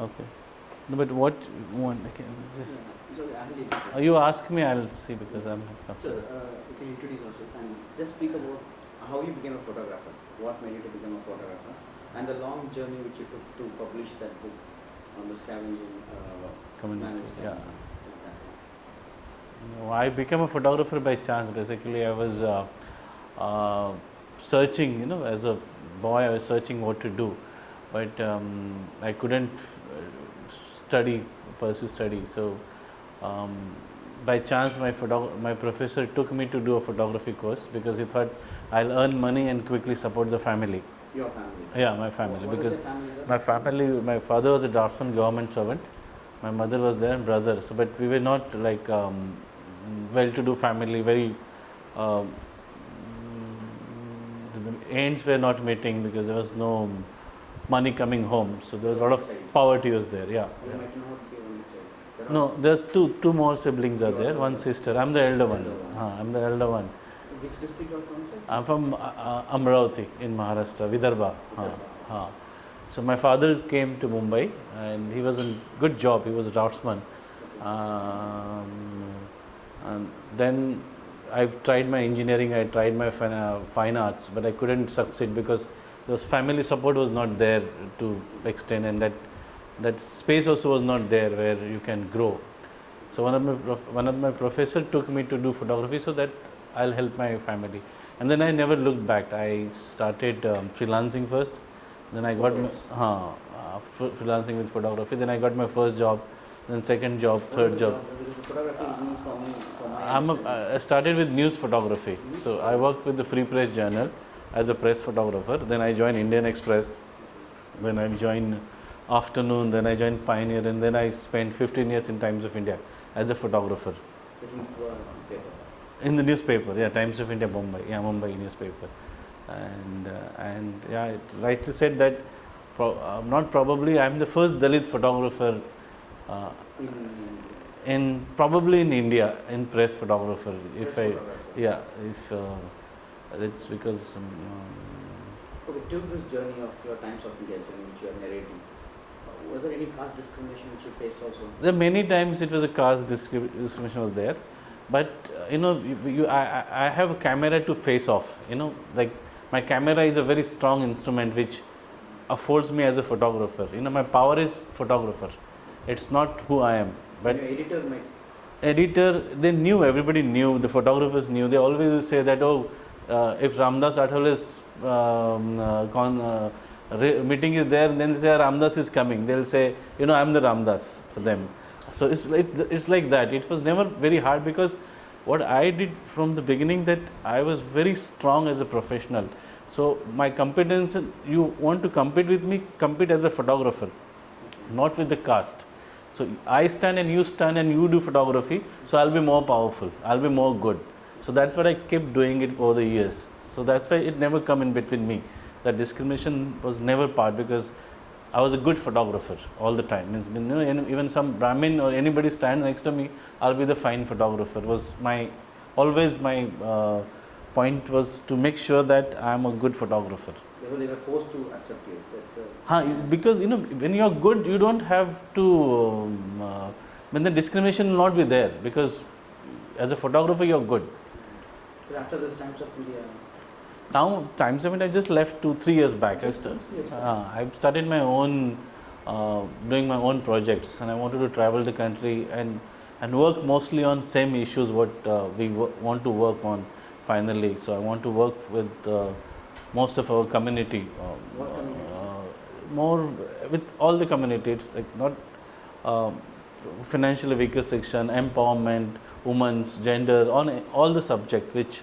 Okay. No, but what one? Okay, just So actually, you ask me, I'll see because I'm not so comfortable. you can introduce yourself and just speak about how you became a photographer, what made you to become a photographer, and the long journey which you took to publish that book on the scavenging Community, managed yeah. scavenging. No, I became a photographer by chance. Basically, I was searching. As a boy, I was searching what to do, but I couldn't pursue study. So, by chance, my professor took me to do a photography course because he thought I'll earn money and quickly support the family. Your family. Yeah, my family. What Because is your family? my family, my father was a draftsman government servant. My mother was there and brother. So, but we were not like well-to-do family. Very um, the ends were not meeting because there was no money coming home. So there was a lot of poverty was there. Yeah. You Yeah. might not be only child. There are No, there are two more siblings are there. One sister. I'm the elder one. Elder one. I'm the elder one. Which district you are from, sir? I'm from Amravati in Maharashtra, Vidarbha. Vidarbha. So my father came to Mumbai and he was in good job. He was a draftsman. And then I've tried my engineering. I tried my fine arts, but I couldn't succeed because the family support was not there to extend, and that space also was not there where you can grow. So one of my professor took me to do photography so that I'll help my family. And then I never looked back. I started freelancing first. Then I got freelancing with photography. Then I got my first job. Then second job, third job. Because the photography is means for my I started with news photography. So I worked with the Free Press Journal as a press photographer. Then I joined Indian Express. Then I joined Afternoon. Then I joined Pioneer. And then I spent 15 years in Times of India as a photographer. paper. In the newspaper, yeah, Times of India, Mumbai, yeah, Mumbai newspaper, and yeah, it rightly said that not probably I'm the first Dalit photographer uh, probably in India in press photographer. If I, yeah, if it's because Okay, till this journey of your Times of India journey which you are narrating, was there any caste discrimination which you faced also? there many times it was a caste discrimination was there, but I have a camera to face off. Like my camera is a very strong instrument which affords me as a photographer. My power is photographer. It's not who I am. But your editor might. Editor, they knew, everybody knew, the photographers knew. They always will say that, if Ramdas Athawale is meeting is there, then they'll say Ramdas is coming. They'll say, I'm the Ramdas for them. So it's like that. It was never very hard because what I did from the beginning, that I was very strong as a professional. So my competence, you want to compete with me, compete as a photographer, not with the caste. So I stand and you do photography, so I'll be more powerful, I'll be more good. So that's what I kept doing it over the years. So that's why it never come in between me. That discrimination was never part because I was a good photographer all the time. Means, even some Brahmin or anybody stand next to me, I'll be the fine photographer. Was always my point was to make sure that I am a good photographer. Because they were forced to accept you. Because when you are good, you don't have to. When the discrimination will not be there, because as a photographer you are good. But after this Times of India. Now Times of India I just left 2-3 years back. I've started my own, doing my own projects, and I wanted to travel the country and work mostly on same issues what we want to work on finally. So I want to work with most of our community. More with all the community. It's like not financially weaker section, empowerment, women's, gender, on all the subject which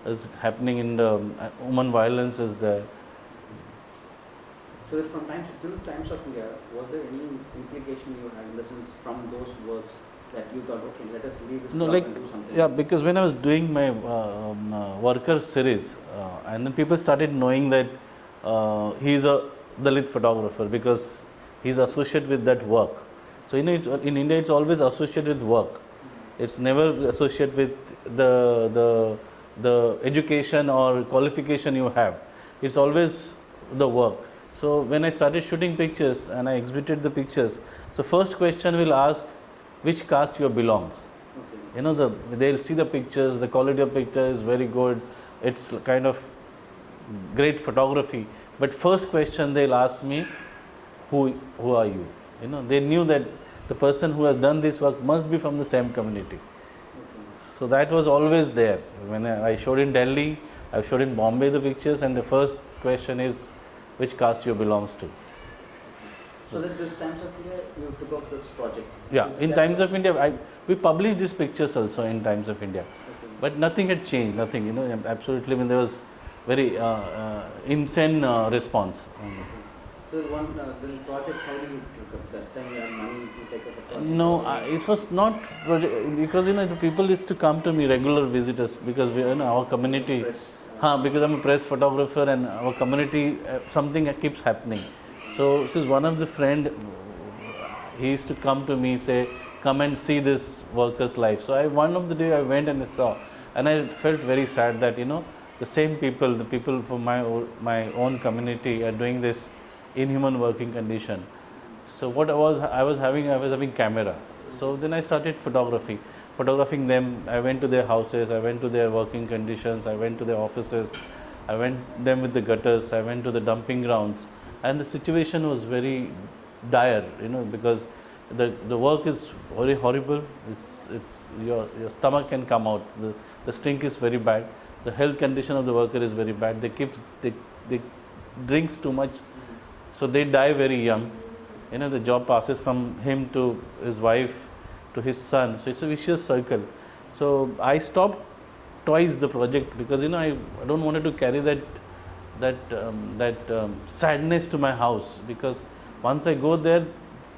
is happening in the woman violence is there. So that from till Times of India, was there any implication you had in the sense from those works that you thought, okay, let us leave this and do something? Yeah, because when I was doing my worker series, and then people started knowing that he's a Dalit photographer because he's associated with that work. So in India it's always associated with work. It's never associated with the education or qualification you have. It's always the work. So when I started shooting pictures and I exhibited the pictures, so first question will ask which caste you belongs. Okay. You know, they'll see the pictures, the quality of picture is very good, it's kind of great photography. But first question they'll ask me, who are you? You know, they knew that the person who has done this work must be from the same community. Okay. So that was always there. When I showed in Delhi, I showed in Bombay the pictures, and the first question is which caste you belongs to. So that this Times of India, you took up this project. Yeah, Is in that- Times of India, we published these pictures also in Times of India, Okay. but nothing had changed. Nothing, you know, absolutely. I mean, there was very insane response. So the project, how did you took up that time? You had money to take up a project? No, it was not project, because you know the people used to come to me, regular visitors, because we, you know, our community. Press, Because I'm a press photographer and our community, something keeps happening. So this is one of the friend, he used to come to me, say, come and see this worker's life. So one of the day I went and I saw, and I felt very sad that, you know, the same people, the people from my own community are doing this inhuman working condition. So what I was having camera. So then I started photographing them. I went to their houses, I went to their working conditions, I went to their offices, I went them with the gutters, I went to the dumping grounds, and the situation was very dire, you know, because the work is very horrible. It's your stomach can come out. The stink is very bad. The health condition of the worker is very bad. They drinks too much, so they die very young. You know, the job passes from him to his wife to his son, so it's a vicious circle. So I stopped twice the project because, you know, I don't wanted to carry that sadness to my house, because once I go there,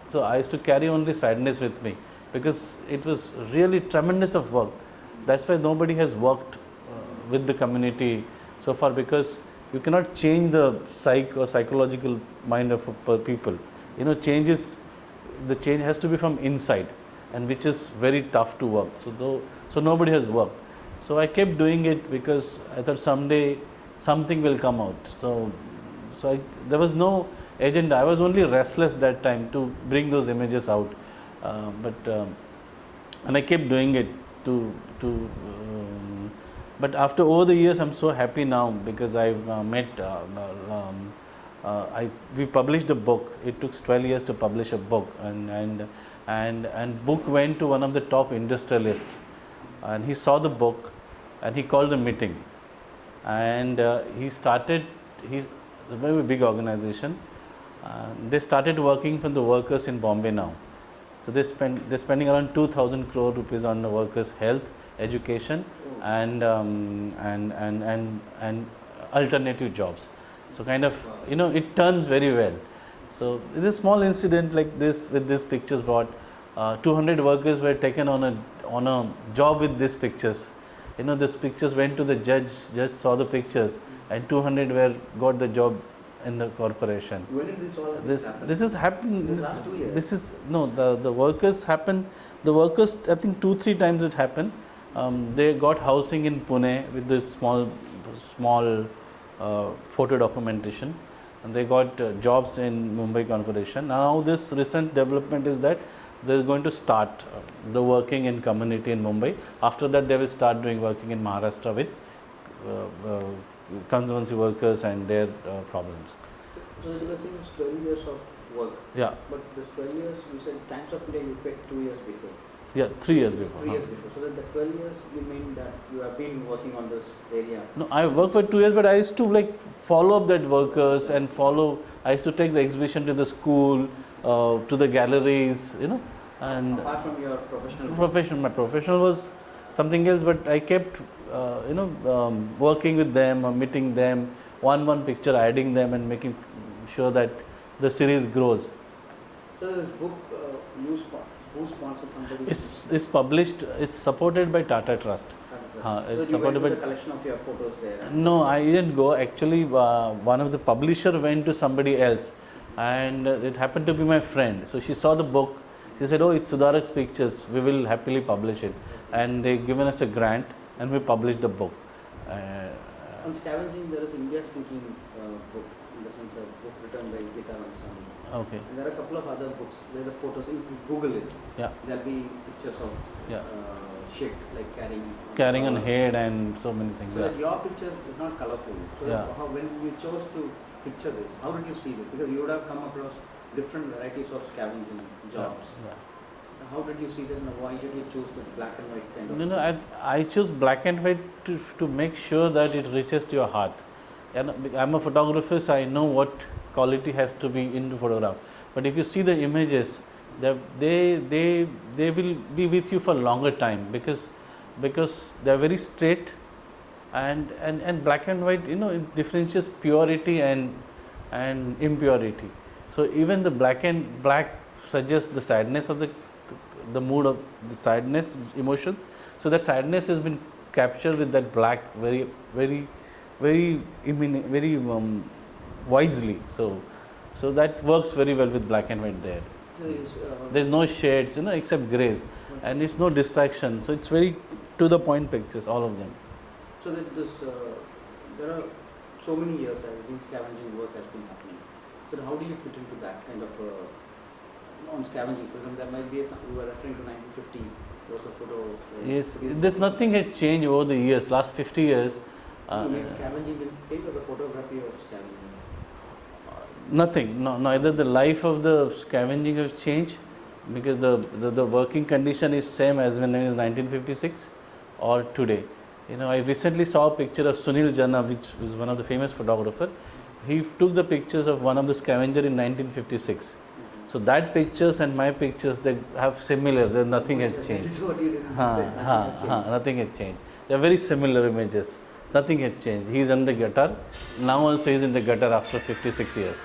so I used to carry only sadness with me, because it was really tremendous of work. That's why nobody has worked with the community so far, because you cannot change the psychological mind of people. You know, the change has to be from inside, and which is very tough to work. So nobody has worked. So I kept doing it because I thought someday something will come out. So there was no agenda. I was only restless that time to bring those images out. And I kept doing it but after over the years, I'm so happy now because I've met. We published a book. It took 12 years to publish a book, and book went to one of the top industrialists, and he saw the book, and he called a meeting, and he's a very big organization. They started working for the workers in Bombay now. So they're spending around 2,000 crore rupees on the workers' health, education, and alternative jobs. So kind of, you know, it turns very well. So it is a small incident like this with these pictures brought. 200 workers were taken on a job with these pictures. You know, these pictures went to the judge saw the pictures, and 200 got the job in the corporation. When did this all happen? This has happened. In the last 2 years? This is no, the workers happened. The workers, I think 2-3 times it happened. They got housing in Pune with this small photo documentation, and they got jobs in Mumbai Corporation. Now this recent development is that they are going to start the working in community in Mumbai. After that, they will start doing working in Maharashtra with conservancy workers and their problems. So you were saying it's 12 years of work. Yeah, But this 12 years, you said Times of India you quit 2 years before. yeah, 3 years before. 3 years before. So that the 12 years, you mean that you have been working on this area. No, I worked for 2 years, but I used to like follow up that workers and I used to take the exhibition to the school, to the galleries, you know, and Apart from your professional. my professional was something else, but I kept, working with them or meeting them, one picture, adding them and making sure that the series grows. So this book, who sponsored somebody? It's published, it's supported by Tata Trust. So It's you went supported to by. the collection of your photos there. No, I didn't go. Actually, one of the publisher went to somebody else, and it happened to be my friend. So she saw the book. She said, "Oh, it's Sudarak's pictures. We will happily publish it." And they given us a grant, and we published the book. On scavenging, there is India's Thinking book. in the sense of book written by Gita Ramsamy. Okay. And there are a couple of other books where the photos, if you Google it, Yeah. there'll be pictures of Yeah. shit, like Carrying on power. head and so many things. So Yeah. that your picture is not colorful. So Yeah. how, when you chose to picture this, how did you see this? Because you would have come across different varieties of scavenging jobs. Yeah. How did you see that and why did you choose the black and white kind of? No, no, I choose black and white to make sure that it reaches to your heart. And I'm a photographer, so I know what quality has to be in the photograph. But if you see the images, they will be with you for longer time because they're very straight and black and white, you know, it differentiates purity and impurity. So even the black suggests the sadness of the mood of the sadness emotions. So that sadness has been captured with that black very wisely. So that works very well with black and white there. So There's no shades, you know, except grays, and it's no distraction. So it's very to the point pictures, all of them. so that this there are so many years I think scavenging work has been happening. So how do you fit into that kind of on scavenging? For example, there might be you were referring to 1950. There was a photo. Yes, nothing has changed over the years. Last 50 years. Scavenging didn't change, or the photography of scavenging? Nothing. No, neither the life of the scavenging has changed because the working condition is same as when it is 1956 or today. You know, I recently saw a picture of Sunil Jana, which was one of the famous photographer. He took the pictures of one of the scavenger in 1956. So that pictures and my pictures, they have similar. There nothing has That changed. is what you didn't say. Nothing has changed. Nothing has changed. They are very similar images. Nothing has changed. He is in the gutter. Now also he is in the gutter after 56 years.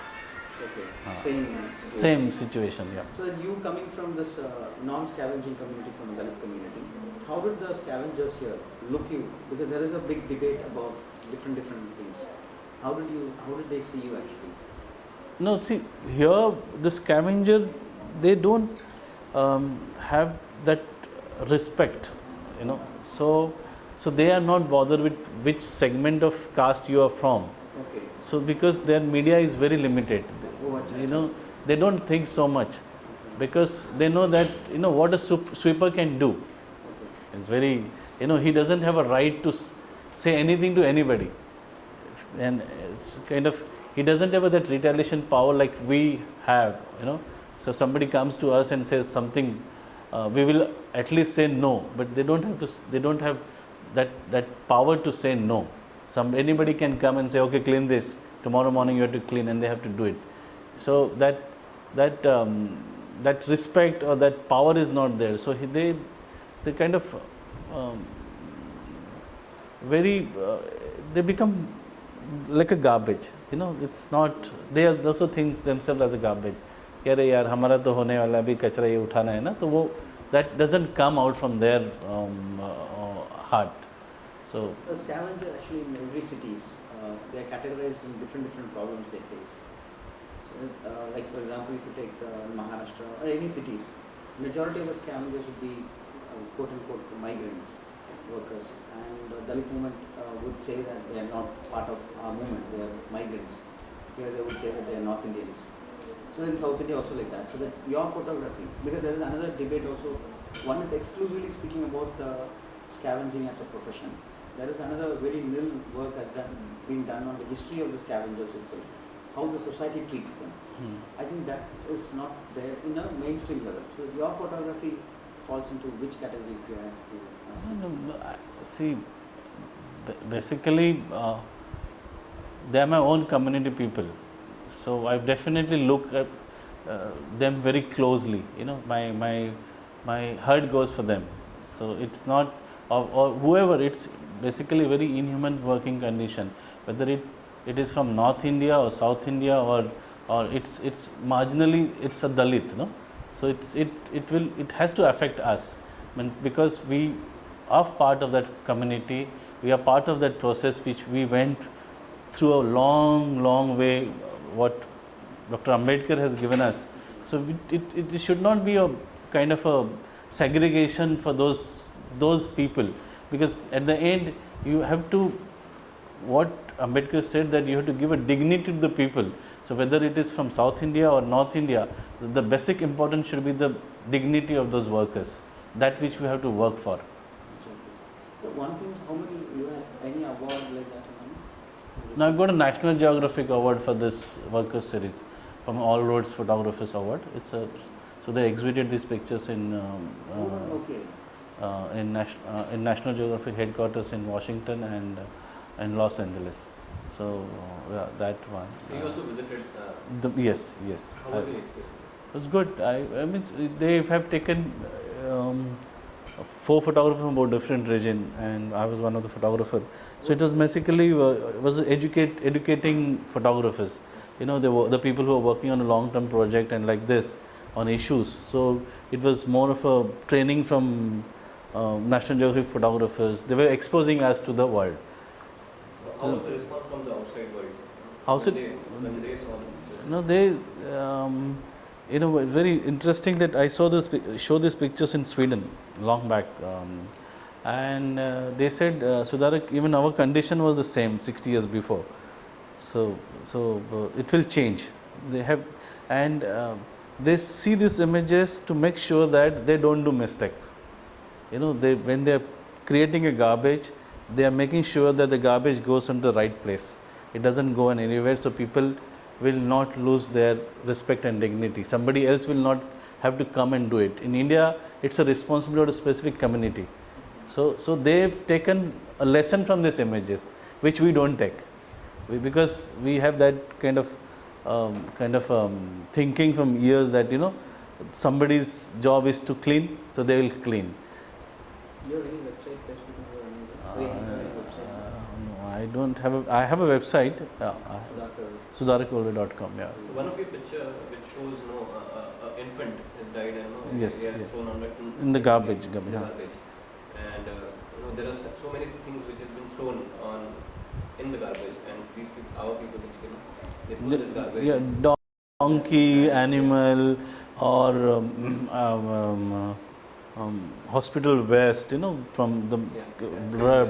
Okay. Same situation, yeah. So that you coming from this non-scavenging community, from the Dalit community, how did the scavengers here look you? Because there is a big debate about different things. How did they see you actually? No, see, here the scavenger, they don't have that respect, you know. So they are not bothered with which segment of caste you are from. Okay. So because their media is very limited, you know, they don't think so much because they know that, you know, what a sweeper can do. Okay. It's very, you know, he doesn't have a right to say anything to anybody, and it's kind of, he doesn't have that retaliation power like we have, you know. So somebody comes to us and says something, we will at least say no, but they don't have that power to say no. Anybody can come and say, okay, clean this, tomorrow morning you have to clean, and they have to do it. So that respect or that power is not there. So they kind of they become like a garbage, you know. It's not, they also think themselves as a garbage. कह रहे यार हमारा तो होने वाला अभी कचरा ये उठाना है ना, तो वो that doesn't come out from their heart. So The scavenger actually in every cities, they are categorized in different problems they face. So, like for example, if you take Maharashtra or any cities, majority of the scavengers would be quote unquote migrants, workers, and Dalit movement would say that they are not part of our movement, they are migrants. Here they would say that they are North Indians. So in South India also like that. So that your photography, because there is another debate also, one is exclusively speaking about scavenging as a profession. There is another very nil work has been done on the history of the scavengers itself, how the society treats them. I think that is not there in a mainstream level. So your photography falls into which category if you have to ask? See, basically they are my own community people, so I definitely look at them very closely, you know. My heart goes for them. So it's not, or whoever, it's basically very inhuman working condition, whether it is from North India or South India or it's marginally, it's a Dalit, no. So it has to affect us, I mean, because we are part of that community, we are part of that process which we went through a long way, what Dr. Ambedkar has given us. So it should not be a kind of a segregation for those people, because at the end you have to, what Ambedkar said that you have to give a dignity to the people. So whether it is from South India or North India, the basic importance should be the dignity of those workers, that which we have to work for. So one thing is, how many you have any award like that? Now I've got a National Geographic Award for this Workers series from All Roads Photographers Award. It's a so they exhibited these pictures in Okay. in National Geographic headquarters in Washington and in Los Angeles. So yeah, that one. So you also visited. Yes, yes. How was the experience? It was good. I mean, they have taken 4 photographers from about different region, and I was one of the photographers. So it was basically educating photographers. You know, the people who are working on a long-term project and like this on issues. So it was more of a training from National Geographic photographers. They were exposing us to the world. How was the response from the outside world? Outside- When they saw the pictures? No, they, you know, very interesting that I saw this show these pictures in Sweden long back, and they said, Sudarak, even our condition was the same 60 years before. So it will change. They have, and they see these images to make sure that they don't do mistake. You know, when they are creating a garbage, they are making sure that the garbage goes into the right place. It doesn't go anywhere, so people will not lose their respect and dignity. Somebody else will not have to come and do it. In India, it's a responsibility of a specific community. So they've taken a lesson from these images, which we don't take, because we have that kind of thinking from years that, you know, somebody's job is to clean, so they will clean. Do you have any website, Facebook, or anything? No, I don't have I have a website, sudarakvolve.com. Yeah. So one of your picture which shows an infant has died and Yes, he has yes. thrown on In the garbage. in the Yeah. garbage. And there are so many things which has been thrown on in the garbage, and these people, our people actually, they pull this garbage. Yeah, donkey, animal, or hospital waste, you know, from the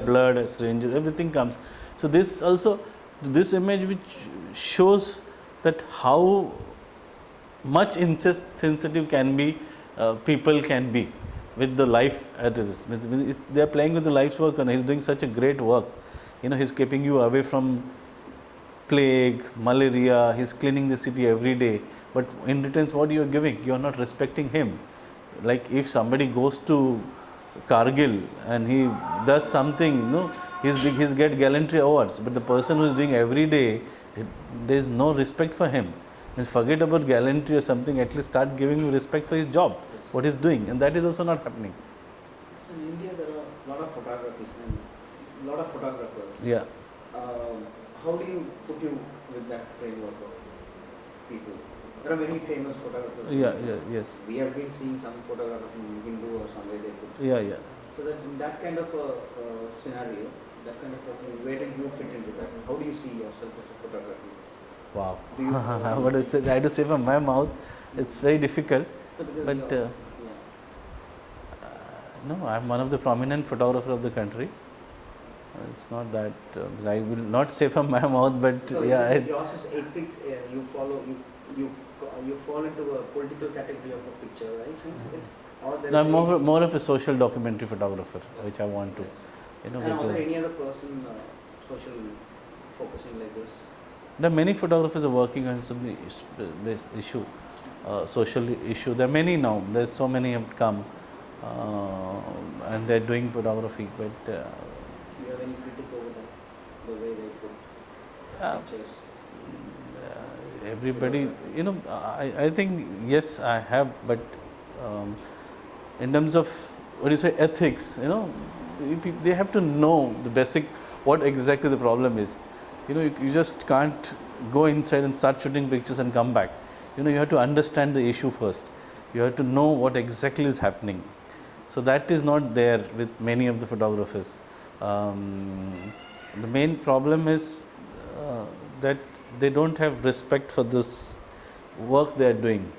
blood, syringes, everything comes. So this also, this image which shows that how much insensitive can be, people can be with the life at risk. They are playing with the life's work, and he's doing such a great work. You know, he's keeping you away from plague, malaria. He's cleaning the city every day. But in return, what you are giving? You are not respecting him. Like if somebody goes to Kargil and he does something, you know, he's get gallantry awards. But the person who is doing every day, there is no respect for him. And forget about gallantry or something. At least start giving him respect for his job, what he's doing, and that is also not happening. So in India, there are a lot of photographers and a lot of photographers. Yeah. How do you put you with that framework of people? There are many famous photographers. Yes. We have been seeing some photographers in Hindu or somewhere they put. Yeah. So that in that kind of a scenario, that kind of a thing, where do you fit into that? How do you see yourself as a photographer? Wow. Do you, What I say, I had to say from my mouth. It's very difficult. But no, I'm one of the prominent photographers of the country. It's not that I will not say from my mouth, but so yeah. yours is ethics. You follow. You fall into a political category of a picture, right? Or there I'm is more of a social documentary photographer, which I want to, you know. And are because there any other person social focusing like this? there are many photographers are working on some this issue, social issue. There are many now. There's so many have come, and they're doing photography. But Do you have any critic over that? The way they put pictures? everybody, you know, I think yes, I have, but in terms of what do you say, ethics, you know, they have to know the basic what exactly the problem is. You know, you just can't go inside and start shooting pictures and come back. You know, you have to understand the issue first. You have to know what exactly is happening. So that is not there with many of the photographers. The main problem is that they don't have respect for this work they are doing.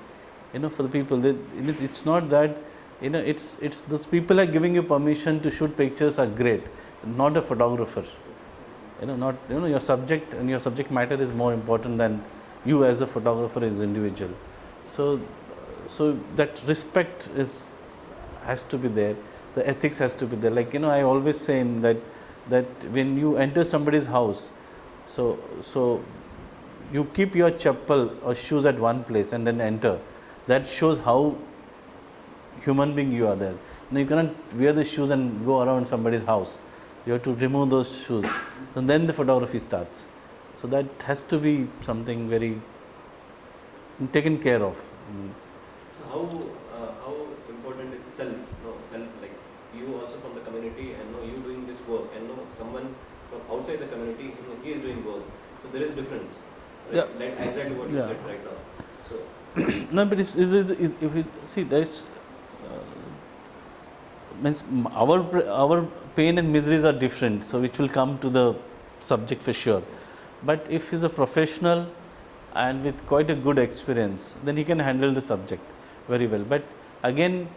You know, for the people, it's not that, you know, it's those people are giving you permission to shoot pictures are great, not a photographer. Not your subject and your subject matter is more important than you as a photographer as individual. So that respect has to be there. The ethics has to be there. Like I always say in that when you enter somebody's house, so you keep your chappal or shoes at one place and then enter. That shows how human being you are there. You cannot wear the shoes and go around somebody's house. You have to remove those shoes, and then the photography starts. So that has to be something very taken care of. So how important is self? No, self, like you also from the community, and you doing this work, and someone from outside the community, he is doing work. So there is a difference. Right? Yeah. Like exactly what you said right now. So No, but if you see, there's means our pain and miseries are different, so which will come to the subject for sure. But if he's a professional and with quite a good experience, then he can handle the subject very well. But again,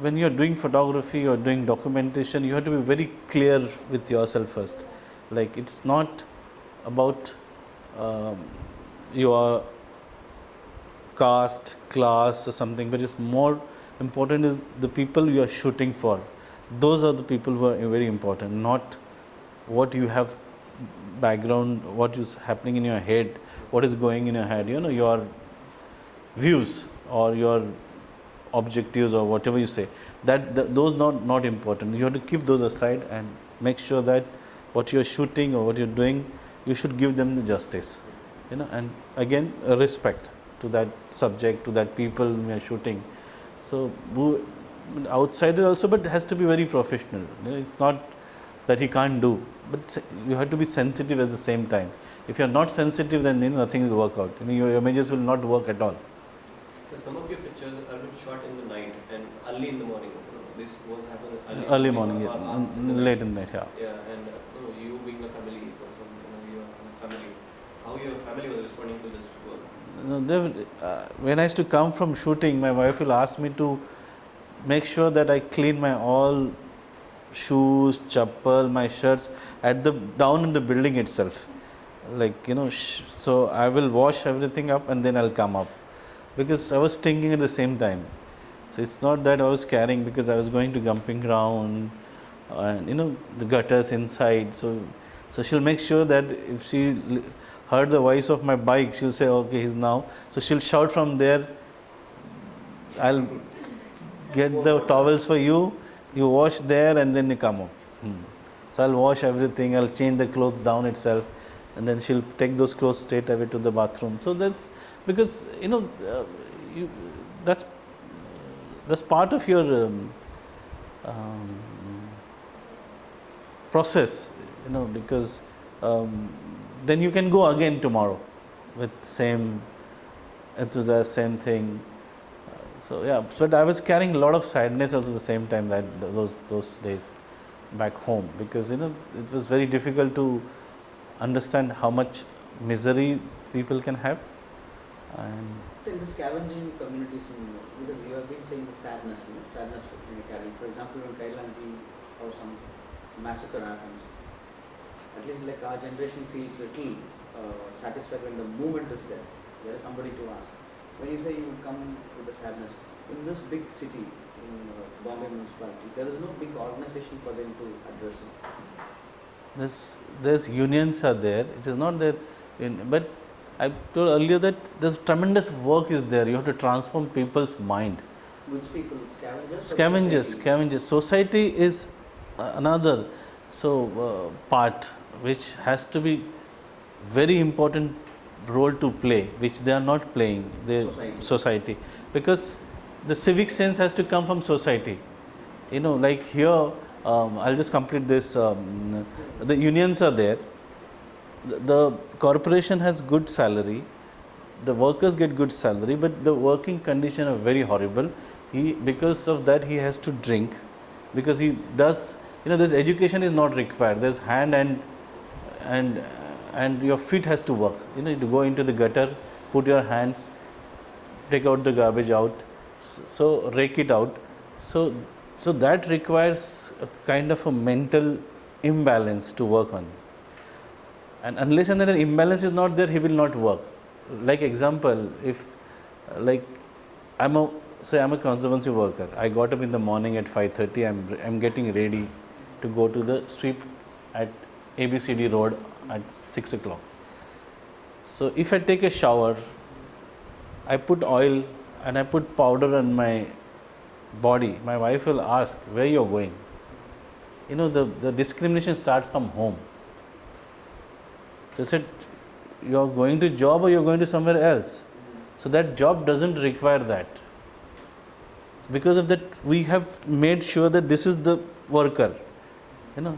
when you are doing photography or doing documentation, you have to be very clear with yourself first. Like it's not about your caste, class or something, but it's more important is the people you are shooting for. Those are the people who are very important, not what you have background, what is happening in your head, what is going in your head, your views or your objectives or whatever you say, those not important. You have to keep those aside and make sure that what you are shooting or what you are doing, you should give them the justice, and again respect to that subject, to that people we are shooting. So outsider also, but it has to be very professional. It's not that he can't do, but you have to be sensitive at the same time. If you are not sensitive, then nothing will work out. Your images will not work at all. So some of your pictures are been shot in the night and early in the morning. This won't happen Early morning, or yeah. Late in the night, yeah. Yeah, and you being a family person, your family, how your family was responding to this work? When I used to come from shooting, my wife will ask me to make sure that I clean my all shoes, chappal, my shirts down in the building itself. Like so I will wash everything up and then I'll come up, because I was thinking at the same time. So it's not that I was carrying, because I was going to dumping ground and the gutters inside. So she'll make sure that if she heard the voice of my bike, she'll say, okay, he's now. So she'll shout from there, I'll get the towels for you, you wash there and then you come up. So I'll wash everything, I'll change the clothes down itself, and then she'll take those clothes straight away to the bathroom. So that's because that's part of your process, because then you can go again tomorrow with same enthusiasm, same thing. So yeah, but I was carrying a lot of sadness also at the same time, that those days back home, because it was very difficult to understand how much misery people can have. And in the scavenging communities, because you have been saying the sadness in the carrying. For example, when Kailanji or some massacre happens, at least like our generation feels little satisfied when the movement is there. There is somebody to ask. When you say you come with the sadness, in this big city, in Bombay municipality, there is no big organization for them to address it. There's unions are there. It is not that, but I told earlier that there's tremendous work is there. You have to transform people's mind. Which people? Scavengers? Scavengers. Society is another part which has to be very important role to play, which they are not playing. Society, because the civic sense has to come from society. Like here, I'll just complete this. The unions are there. The corporation has good salary. The workers get good salary, but the working conditions are very horrible. Because of that, he has to drink, because he does. This education is not required. There's hand and your feet has to work. To go into the gutter, put your hands, take out the garbage out, so rake it out. So that requires a kind of a mental imbalance to work on. and unless and then imbalance is not there, he will not work. Like example, if like I'm a conservancy worker. I got up in the morning at 5:30. I'm getting ready to go to the sweep at ABCD Road at 6 o'clock. So if I take a shower, I put oil and I put powder on my body. My wife will ask where you're going. You know, the discrimination starts from home. So I said, you're going to job or you're going to somewhere else. So that job doesn't require that. Because of that, we have made sure that this is the worker. You know,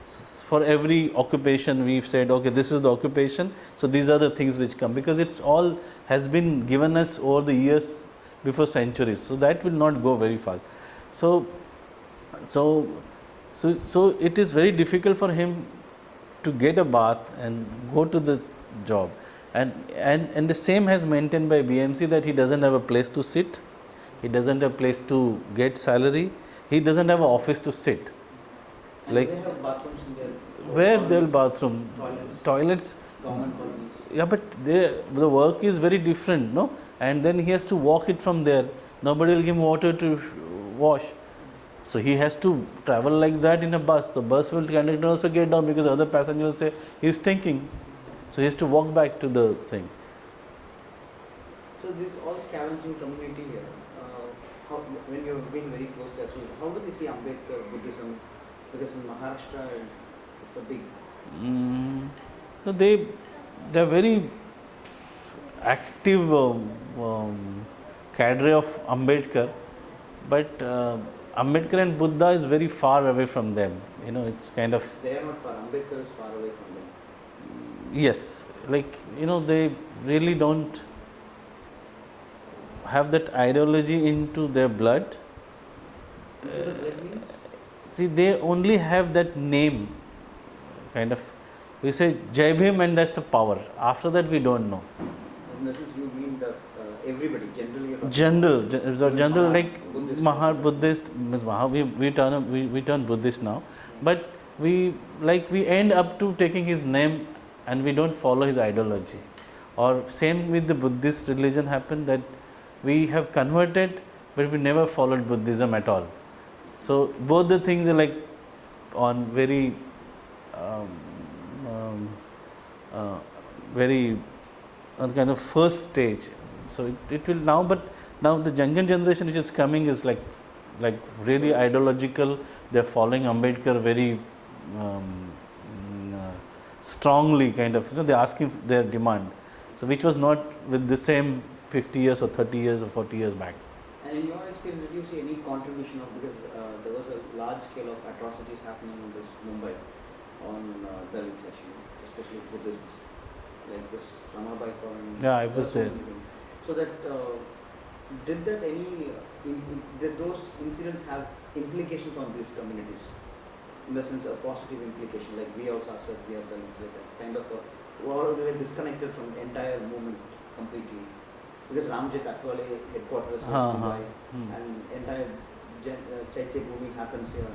for every occupation, we've said, okay, this is the occupation. So these are the things which come, because it's all has been given us over the years, before centuries. So that will not go very fast. So it is very difficult for him to get a bath and go to the job. And the same has maintained by BMC, that he doesn't have a place to sit, he doesn't have a place to get salary, he doesn't have an office to sit. And Like, they have bathrooms in their where colonies, there will bathroom, toilets, government colonies. yeah, but the work is very different, no? And then he has to walk it from there. Nobody will give him water to wash. So he has to travel like that in a bus. The bus will conductor also get down, because other passengers say he's stinking. So he has to walk back to the thing. So this all scavenging community here, how, when you've been very close there, so how do they see Ambedkar Buddhism? Because in Maharashtra, it's a big. So they are very active cadre of Ambedkar, but Ambedkar and Buddha is very far away from them. You know, it's kind of, They are not far. Ambedkar is far away from them. yes, like, you know, they really don't have that ideology into their blood. You know what that means? See, they only have that name, kind of. We say Jai Bhim and that's the power. After that, we don't know. In the sense you mean that everybody, generally. you're talking General, about like Buddhist. Buddhist, we turn Buddhist now, but we end up to taking his name and we don't follow his ideology. Or same with the Buddhist religion happened, that we have converted, but we never followed Buddhism at all. So both the things are like on very on kind of first stage. So it will now, but now the younger generation which is coming is like really ideological. They are following Ambedkar very strongly, kind of, you know, they are asking their demand. So which was not with the same 50 years or 30 years or 40 years back. And in your experience, did you see any contribution of, because there was a large scale of atrocities happening in this Mumbai on Dalit section, especially Buddhists, like this Ramabai colony. Yeah, I was there. So that, did those incidents have implications on these communities? In the sense, a positive implication, like we also said, we have done like a kind of or they were disconnected from the entire movement completely. Because Ramjit Akwale headquarters is Mumbai, and entire Chaitya Bhumi happens here.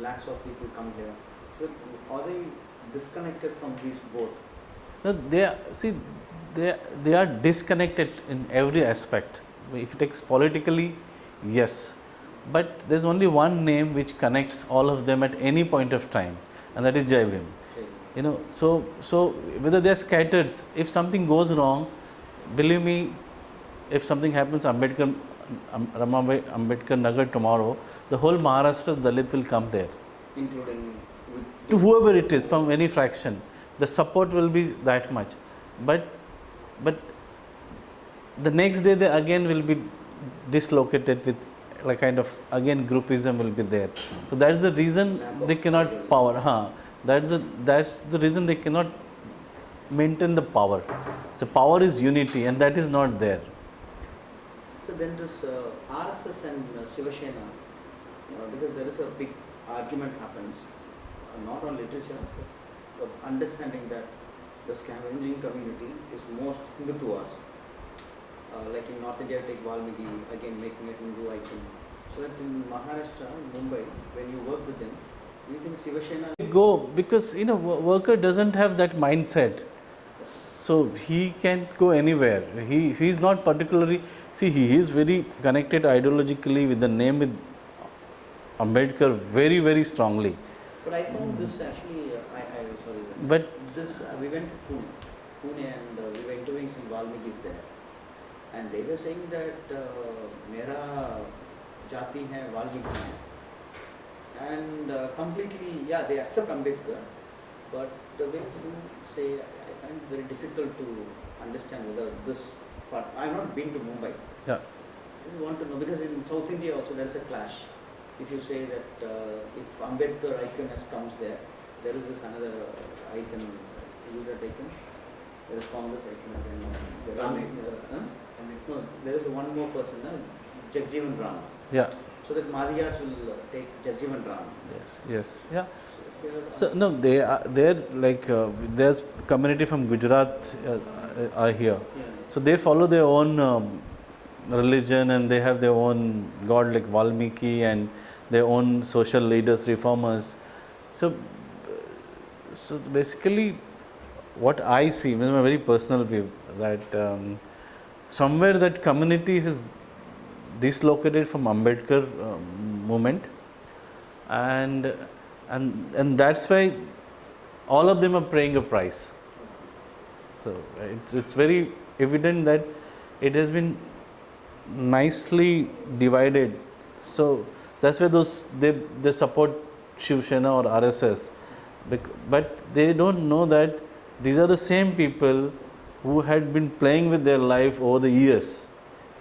Lakhs of people come here. So are they disconnected from these both? No, they are disconnected in every aspect. If it takes politically, yes, but there's only one name which connects all of them at any point of time, and that is Jai Bhim. You know, so whether they are scattered, if something goes wrong, believe me, if something happens Ramabai Ambedkar Nagar tomorrow, the whole Maharashtra Dalit will come there. Including To whoever it is, from any fraction, the support will be that much. But the next day they again will be dislocated with like kind of again groupism will be there. So that's the reason they cannot power. That's the reason they cannot maintain the power. So power is unity, and that is not there. So then this RSS and Shiva Sena, because there is a big argument happens, not on literature, but understanding that the scavenging community is most Hindutvas. Like in North India, take Valmiki, again making a Hindu icon. So that in Maharashtra, Mumbai, when you work with them, You think Shiva Sena? Go because worker doesn't have that mindset, so he can go anywhere. He's not particularly, see, he is very connected ideologically with the name with Ambedkar very very strongly. But I found this actually, I sorry. But This, we went to Pune and we were interviewing some Valmikis there. And they were saying that Mera Jati hai, Valmiki hai. And completely, yeah, they accept Ambedkar. But the way you say, I find it very difficult to understand whether this part, I have not been to Mumbai. yeah, I just want to know, because in South India also there is a clash. If you say that if Ambedkar icon comes there, there is this another icon, use that icon. There is Congress icon again. Gandhi. No, there is one more person, Jagjeevan Ram. yeah, So that Madhyas will take Jagjeevan Ram. yes, yeah. So, So no, they're like there's community from Gujarat are here. yeah. So they follow their own religion and they have their own god like Valmiki and their own social leaders, reformers. So basically, what I see, this is my very personal view, that somewhere that community is dislocated from Ambedkar movement, and that's why all of them are paying a price. So it's very evident that it has been nicely divided. So that's why they support Shiv Sena or RSS, but they don't know that these are the same people who had been playing with their life over the years.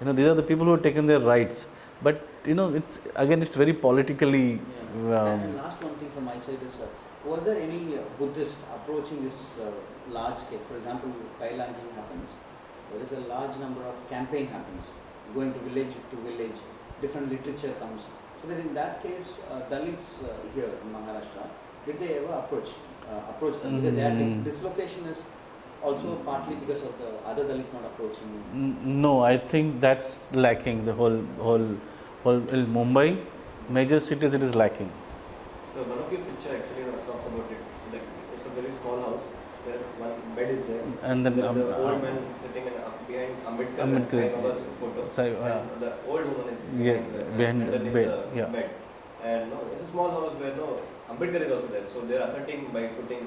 These are the people who have taken their rights. But it's very politically. Yeah. And last one thing from my side is, was there any Buddhist approaching this large scale? For example, Thailanding happens. There is a large number of campaign happens, going to village, different literature comes. So that in that case, Dalits here in Maharashtra, did they ever approach them? Because their dislocation is also partly because of the other Dalits not approaching. No, I think that's lacking. The whole in Mumbai, major cities, it is lacking. So one of your picture actually talks about it. Like it's a very small house where one bed is there. And then there's an old man sitting behind Ambedkar and Sai Baba's photo. And the old woman is behind the bed. bed. And it's a small house where Ambedkar is also there. So they are asserting by putting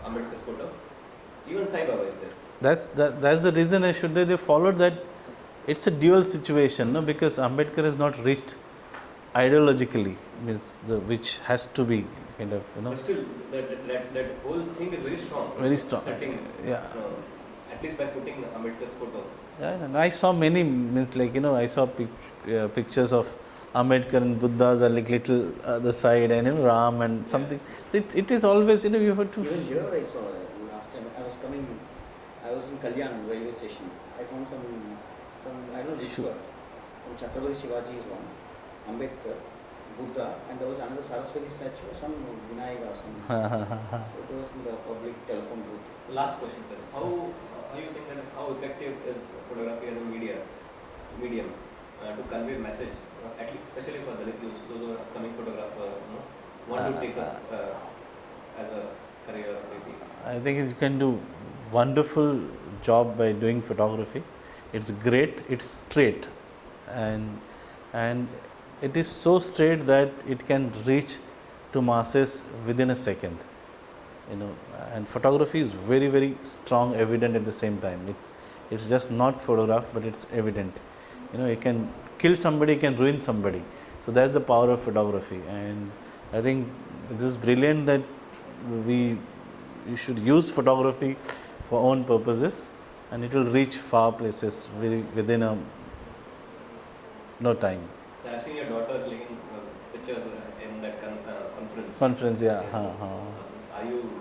Ambedkar's photo. Even Sai Baba is there. That's the reason they followed that. It's a dual situation, no? Because Ambedkar has not reached ideologically, which has to be kind of, But still, that whole thing is very strong. Very strong. Asserting, Yeah. At least by putting Ambedkar's photo. Yeah, and I saw many, I saw pictures of Ambedkar and Buddhas are like little the side, and Ram and something. It is always, you have to. Even here I saw last time I was in Kalyan railway station. I found some I don't know which one. Chhatrapati Shivaji is one, Ambedkar, Buddha, and there was another Saraswati statue, some Vinayaka or something. It was in the public telephone booth. Last question, sir. How you think that how effective is photography as a medium to convey message, at least especially for Dalit youth, those who are upcoming photographer, want to take up as a career maybe? I think you can do wonderful job by doing photography. It's great. It's straight, and it is so straight that it can reach to masses within a second. And photography is very very strong, evident at the same time. It's just not photograph, but it's evident. It can kill somebody, it can ruin somebody. So that's the power of photography, and I think this is brilliant that you should use photography for own purposes, and it will reach far places within no time. So I've seen your daughter taking pictures in that conference. Conference, yeah. Are you?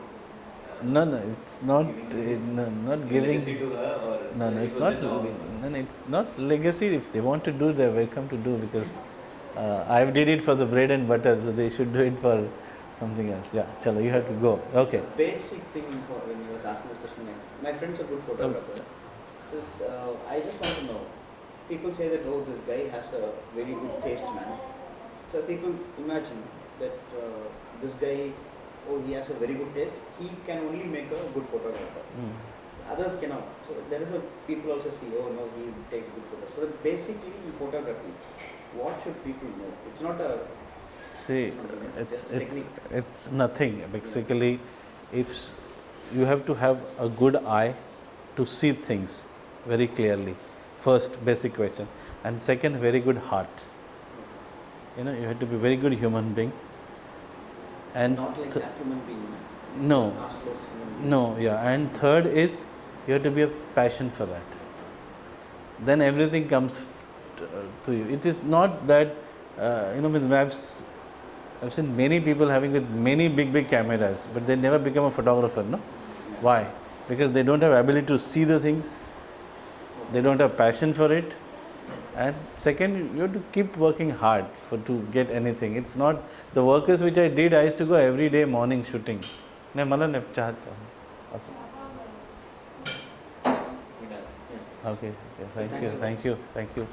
No, it's not. Not giving. Legacy to her, or No, it's not. No, it's not legacy. If they want to do, they're welcome to do, because I did it for the bread and butter, so they should do it for something else. Yeah, chalo, you have to go. Okay. The basic thing for when you was asking the question, my friend's a good photographer. So I just want to know. People say that this guy has a very good taste, man. So people imagine that this guy, oh, he has a very good taste. He can only make a good photographer. Others cannot. So there is a people also see, oh no, he takes good photos. So basically in photography, what should people know? It's not a See, something, it's just a it's technique. it's nothing. Basically, if you have to have a good eye to see things very clearly. First, basic question, and second, very good heart. You know, you have to be very good human being. And Not like that human being. no, Cashless human being. no, yeah. And third is you have to be a passion for that. Then everything comes to you. It is not that with maps. I've seen many people having with many big cameras, but they never become a photographer. No, Yeah. why? Because they don't have ability to see the things. They don't have passion for it. And second, you have to keep working hard to get anything. It's not the workers which I did. I used to go every day morning shooting. Ne mala ne chahat. Yeah. Okay. Thank you.